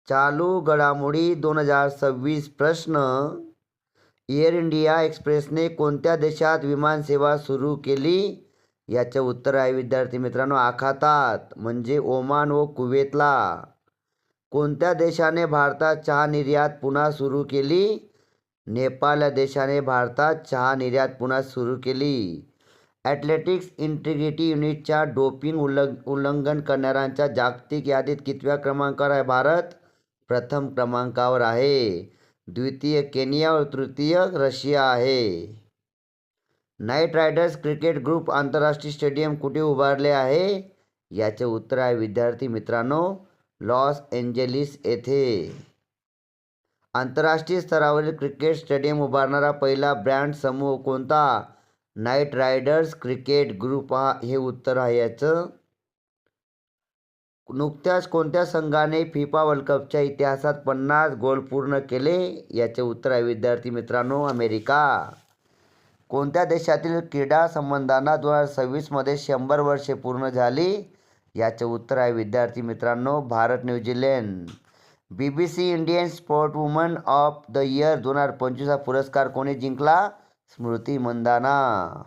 चालू घडामोडी 2026 प्रश्न. एअर इंडिया एक्सप्रेसने कोणत्या देशात विमानसेवा सुरू केली? याचे उत्तर आहे विद्यार्थी मित्रांनो आखातात म्हणजे ओमान व कुवेतला. कोणत्या देशाने भारतात चहा निर्यात पुन्हा सुरू केली? नेपाळ या देशाने भारतात चहा निर्यात पुन्हा सुरू केली. ॲथलेटिक्स इंटिग्रिटी युनिटच्या डोपिंग उल्लंघन करणाऱ्यांच्या जागतिक यादीत कितव्या क्रमांकावर आहे भारत? प्रथम क्रमांकावर आहे. द्वितीय केनिया व तृतीय रशिया आहे. नाईट रायडर्स क्रिकेट ग्रुप आंतरराष्ट्रीय स्टेडियम कुठे उभारले आहे? याचे उत्तर आहे विद्यार्थी मित्रांनो लॉस एंजेलिस येथे. आंतरराष्ट्रीय स्तरावरील क्रिकेट स्टेडियम उभारणारा पहिला ब्रँड समूह कोणता? नाईट रायडर्स क्रिकेट ग्रुप हे उत्तर आहे याचं. नुकत्याच कोणत्या संघाने फिफा वर्ल्ड कपच्या इतिहासात 50 गोल पूर्ण केले? याचे उत्तर आहे विद्यार्थी मित्रांनो अमेरिका. कोणत्या देशातील क्रीडा संबंधांना 2026 मध्ये 100 वर्षे पूर्ण झाली? याचे उत्तर आहे विद्यार्थी मित्रांनो Bharat New Zealand. BBC Indian sportswoman of the year 2025 हा पुरस्कार कोणी जिंकला? स्मृती मंदाना.